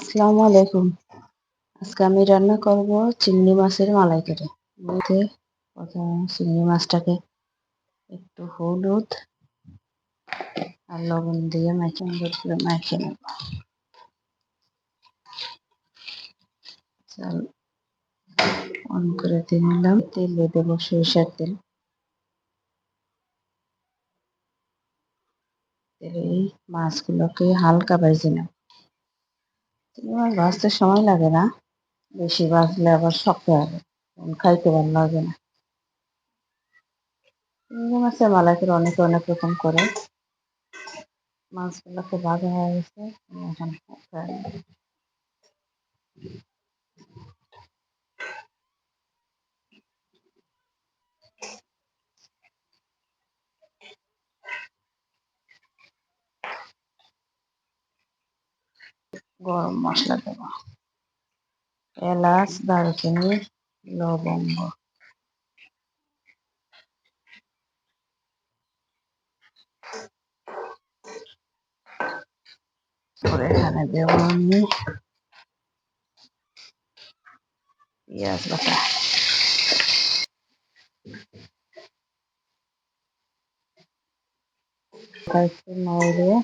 আসসালামু আলাইকুম। আজকে আমি রান্না করব চিংড়ি মাছের মালাইকারি। মধ্যে প্রথমে চিংড়ি মাছটাকে একটু হলুদ আর লবণ দিয়ে মাখিয়ে নেব। চাল অন করে দিয়ে নিলাম। তেলে দেব সরিষার তেল। এই মাছগুলোকে হালকা ভেজে নেব। চিংড়ি মাছ ভাজতে সময় লাগে না, বেশি ভাজলে আবার শক্ত হবে, খাইতে ভালো লাগে না। চিংড়ি মাছের মালাইকারি অনেকে অনেক রকম করে। মাছগুলোকে ভাজা হয়ে গেছে, এখন গরম মশলা দেব, এলাচ, দারুচিনি, লবঙ্গ। পরে এখানে দেব আমি পেঁয়াজ বাটা, একটু নাড়িয়ে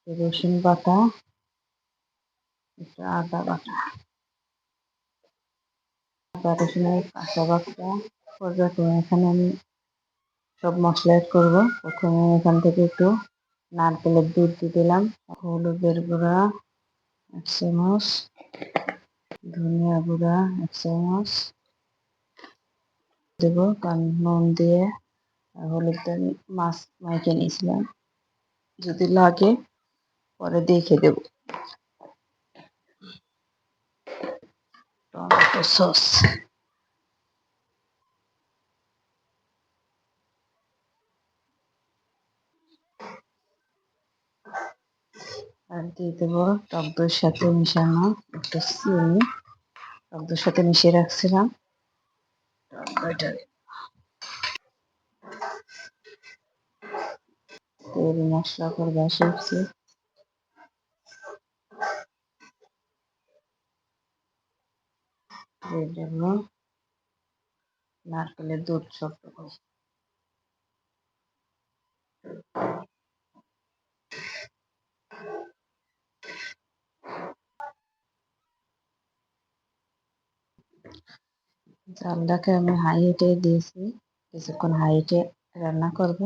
রসুন বাটা, একটু আদা বাটা, আদা রসুনের কাঁচা বাটা। পর্যায়ক্রমে এখানে আমি সব মশলা অ্যাড করবো। প্রথমে এখান থেকে একটু নারকেলের দুধ দিয়ে দিলাম, হলুদের গুঁড়া 1 চামচ, ধনিয়া গুঁড়া 1 চামচ দেবো, কারণ নুন দিয়ে আর হলুদ দিয়ে মাছ মাখিয়ে নিয়েছিলাম, যদি লাগে পরে দেখে দেব। টমেটো সস আর দিয়ে দেবো টক দইয়ের সাথে মিশানো একটু চিনি, টক দইয়ের সাথে মিশিয়ে রাখছিলাম টক দইটা। তেল মশলা করে বসিয়েছি, দিয়ে দেবো নারকেলের দুধ ছোট্ট করে। চালটাকে আমি হাই হিটে দিয়েছি, কিছুক্ষণ হাই হিটে রান্না করব।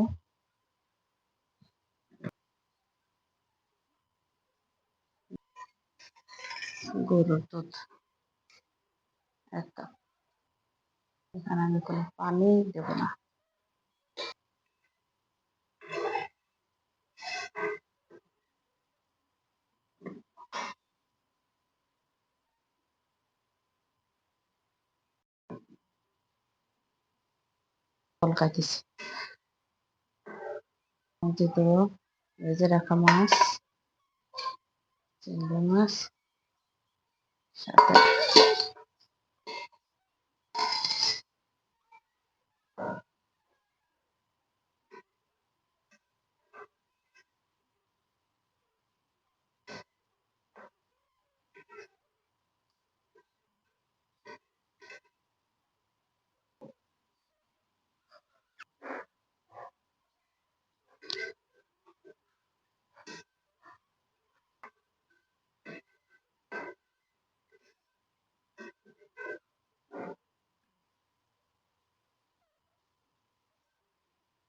গরুর দুধ 1 কাপ, এখানে আমি কোনো পানি দেব না। কলকাতিছি দিয়ে দেবো ভেজে রাখা মাছ, চিংড়ি মাছ সাথে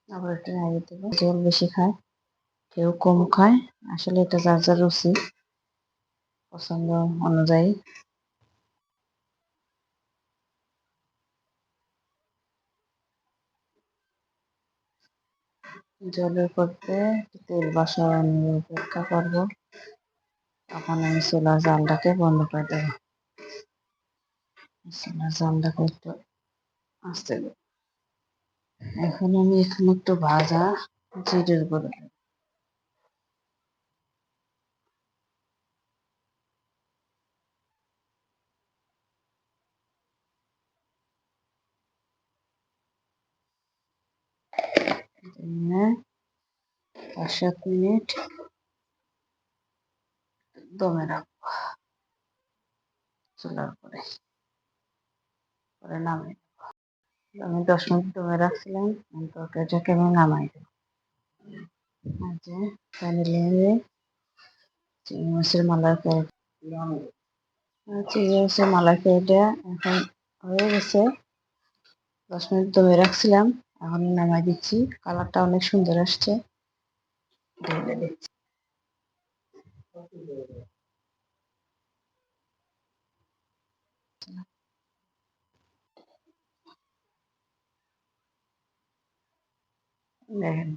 আবার একটু নাড়িয়ে দেবো। ঝোল বেশি খায়, কেউ কম খায়, আসলে এটা যার যার রুচি পছন্দ অনুযায়ী। জলের করতে তেল বসানোর অপেক্ষা করবো, তখন আমি চুলার জালটাকে বন্ধ করে দেবো। চুলার জালটাকে একটু আস্তে দেবো। এখন আমি এখানে একটু ভাজা জিরের গুঁড়ো দেবো, দিয়ে 5-7 মিনিট দমে রাখবো চুলার পরে, পরে নামাই। আমি 10 মিনিট দমে রাখছিলাম, তরকারিটাকে আমি নামাই দেবো। আর যে প্যানে চিংড়ি মাছের মালাইকারি, চিংড়ি মাছের মালাইকারিটা এখন হয়ে গেছে। 10 মিনিট দমে রাখছিলাম, এখন নামাই দিচ্ছি। কালারটা অনেক সুন্দর আসছে, ঢেলে দিচ্ছি। দেখেন